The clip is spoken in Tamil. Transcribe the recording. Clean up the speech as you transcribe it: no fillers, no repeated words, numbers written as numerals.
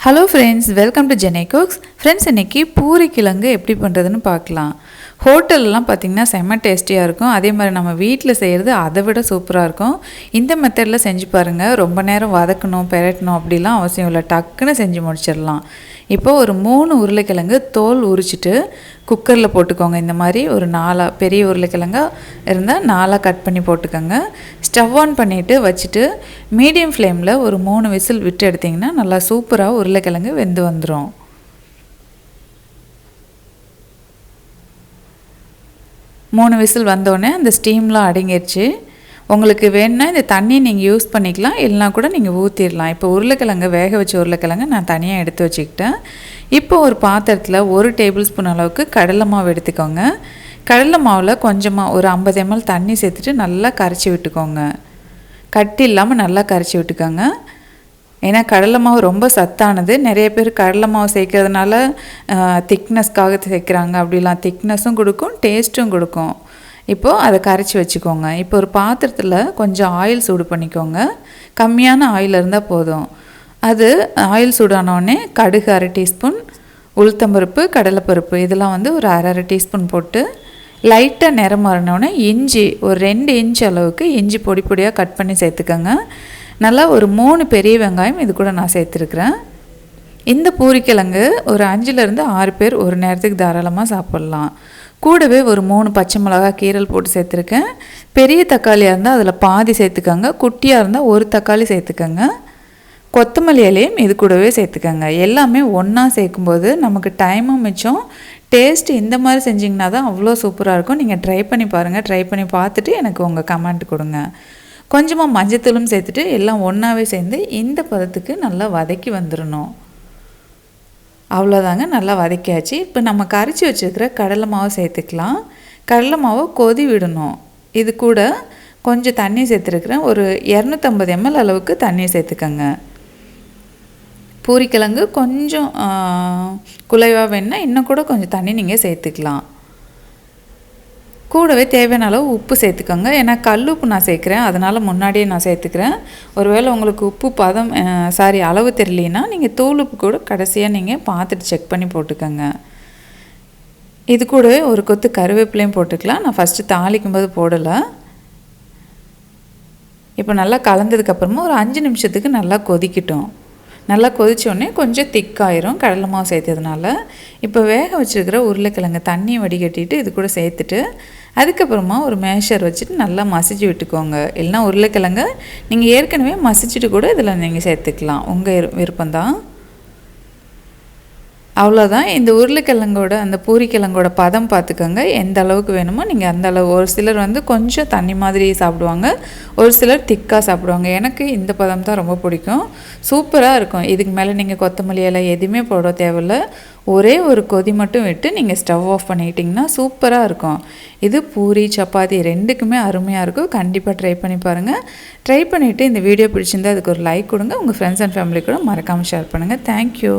Hello friends, welcome to Jenai cooks. Friends, இன்றைக்கி பூரி கிழங்கு எப்படி பண்ணுறதுன்னு பார்க்கலாம். ஹோட்டல்லாம் பார்த்திங்கன்னா செம்ம டேஸ்டியாக இருக்கும். அதே மாதிரி நம்ம வீட்டில் செய்கிறது அதை விட சூப்பராக இருக்கும். இந்த மெத்தடில் செஞ்சு பாருங்கள். ரொம்ப நேரம் வதக்கணும் பெரட்டணும் அப்படிலாம் அவசியம் இல்லை, டக்குன்னு செஞ்சு முடிச்சிடலாம். இப்போது ஒரு 3 உருளைக்கிழங்கு தோல் உரிச்சிட்டு குக்கரில் போட்டுக்கோங்க. இந்த மாதிரி ஒரு 4 பெரிய உருளைக்கிழங்காக இருந்தால் 4 கட் பண்ணி போட்டுக்கோங்க. ஸ்டவ் ஆன் பண்ணிவிட்டு வச்சுட்டு மீடியம் ஃப்ளேமில் ஒரு 3 விசில் விட்டு எடுத்திங்கன்னா நல்லா சூப்பராக உருளைக்கிழங்கு வெந்து வந்துடும். மூணு விசில் வந்தோடனே அந்த ஸ்டீம்லாம் அடங்கிடுச்சு. உங்களுக்கு வேணுன்னா இந்த தண்ணி நீங்கள் யூஸ் பண்ணிக்கலாம், இல்லைனா கூட நீங்கள் ஊற்றிடலாம். இப்போ உருளைக்கிழங்கு வேக வச்ச உருளைக்கிழங்கு நான் தனியாக எடுத்து வச்சுக்கிட்டேன். இப்போ ஒரு பாத்திரத்தில் 1 டேபிள் ஸ்பூன் அளவுக்கு கடலை மாவு எடுத்துக்கோங்க. கடலை மாவில் கொஞ்சமாக ஒரு 50 ml தண்ணி சேர்த்துட்டு நல்லா கரைச்சி விட்டுக்கோங்க. கட்டி இல்லாமல் நல்லா கரைச்சி விட்டுக்கோங்க. ஏன்னா கடலை மாவு ரொம்ப சத்தானது. நிறைய பேர் கடலை மாவு சேர்க்கறதுனால திக்னஸ்க்காக சேர்க்குறாங்க. அப்படிலாம் திக்னஸும் கொடுக்கும், டேஸ்ட்டும் கொடுக்கும். இப்போது அதை கரைச்சி வச்சுக்கோங்க. இப்போ ஒரு பாத்திரத்தில் கொஞ்சம் ஆயில் சூடு பண்ணிக்கோங்க. கம்மியான ஆயில் இருந்தால் போதும். அது ஆயில் சூடானோடனே கடுகு 1/2 டீஸ்பூன், உளுத்தம்பருப்பு, கடலைப்பருப்பு இதெல்லாம் ஒரு 1/2 டீஸ்பூன் போட்டு லைட்டாக நிறம் மாறினோடனே இஞ்சி ஒரு 2 இன்ச் அளவுக்கு இஞ்சி பொடி பொடியாக கட் பண்ணி சேர்த்துக்கோங்க. நல்லா ஒரு 3 பெரிய வெங்காயம் இது கூட நான் சேர்த்துருக்குறேன். இந்த பூரிக்கிழங்கு ஒரு 5லேருந்து 6 பேர் ஒரு நேரத்துக்கு தாராளமாக சாப்பிட்லாம். கூடவே ஒரு 3 பச்சை மிளகா கீரல் போட்டு சேர்த்துருக்கேன். பெரிய தக்காளியாக இருந்தால் அதில் பாதி சேர்த்துக்கோங்க, குட்டியாக இருந்தால் ஒரு தக்காளி சேர்த்துக்கோங்க. கொத்தமல்லி இலையும் இது கூடவே சேர்த்துக்கோங்க. எல்லாமே ஒன்றா சேர்க்கும்போது நமக்கு டைமும் மிச்சம், டேஸ்ட்டு இந்த மாதிரி செஞ்சிங்கன்னா தான் அவ்வளோ சூப்பராக இருக்கும். நீங்கள் ட்ரை பண்ணி பாருங்கள். ட்ரை பண்ணி பார்த்துட்டு எனக்கு உங்கள் கமெண்ட் கொடுங்க. கொஞ்சமாக மஞ்சத்தூளும் சேர்த்துட்டு எல்லாம் ஒன்றாவே சேர்ந்து இந்த பதத்துக்கு நல்லா வதக்கி வந்துடணும். அவ்வளோதாங்க, நல்லா வதக்கியாச்சு. இப்போ நம்ம கரைச்சி வச்சுருக்கிற கடலை மாவை சேர்த்துக்கலாம். கடலை மாவை கொதி விடணும். இது கூட கொஞ்சம் தண்ணி சேர்த்துருக்குறேன். ஒரு 250 ml அளவுக்கு தண்ணி சேர்த்துக்கங்க. பூரிக்கிழங்கு கொஞ்சம் குலைவாக வேணுன்னா இன்னும் கூட கொஞ்சம் தண்ணி நீங்கள் சேர்த்துக்கலாம். கூடவே தேவையான அளவு உப்பு சேர்த்துக்கோங்க. ஏன்னா கல் உப்பு நான் சேர்க்குறேன், அதனால் முன்னாடியே நான் சேர்த்துக்கிறேன். ஒருவேளை உங்களுக்கு உப்பு பதம் அளவு தெரியலனா நீங்கள் தூள் உப்பு கூட கடைசியாக நீங்கள் பார்த்துட்டு செக் பண்ணி போட்டுக்கோங்க. இது கூடவே ஒரு கொத்து கருவேப்பிலையும் போட்டுக்கலாம். நான் ஃபஸ்ட்டு தாளிக்கும்போது போடலை. இப்போ நல்லா கலந்ததுக்கப்புறமா ஒரு 5 நிமிஷத்துக்கு நல்லா கொதிக்கட்டும். நல்லா கொதித்தோடனே கொஞ்சம் திக்காயிரும் கடலை மாவு சேர்த்ததுனால. இப்போ வேக வச்சுருக்கிற உருளைக்கிழங்கு தண்ணியை வடிகட்டிட்டு இது கூட சேர்த்துட்டு அதுக்கப்புறமா ஒரு மேஷர் வச்சுட்டு நல்லா மசிச்சு விட்டுக்கோங்க. இல்லைனா உருளைக்கிழங்கு நீங்கள் ஏற்கனவே மசிச்சுட்டு கூட இதில் நீங்கள் சேர்த்துக்கலாம், உங்கள் விருப்பம்தான். அவ்வளோதான். இந்த உருளைக்கிழங்கோட அந்த பூரிக்கிழங்கோட பதம் பார்த்துக்கோங்க. எந்த அளவுக்கு வேணுமோ நீங்கள் அந்த அளவு. ஒரு சிலர் கொஞ்சம் தண்ணி மாதிரி சாப்பிடுவாங்க, ஒரு சிலர் திக்காக சாப்பிடுவாங்க. எனக்கு இந்த பதம் தான் ரொம்ப பிடிக்கும். சூப்பராக இருக்கும். இதுக்கு மேலே நீங்கள் கொத்தமல்லி இலை எதுவுமே போட தேவையில்ல. ஒரே ஒரு கொதி மட்டும் விட்டு நீங்கள் ஸ்டவ் ஆஃப் பண்ணிக்கிட்டிங்கன்னா சூப்பராக இருக்கும். இது பூரி சப்பாத்தி ரெண்டுக்குமே அருமையாக இருக்கும். கண்டிப்பாக ட்ரை பண்ணி பாருங்கள். ட்ரை பண்ணிவிட்டு இந்த வீடியோ பிடிச்சிருந்தால் அதுக்கு ஒரு லைக் கொடுங்க. உங்கள் ஃப்ரெண்ட்ஸ் அண்ட் ஃபேமிலி கூட மறக்காமல் ஷேர் பண்ணுங்கள். தேங்க்யூ.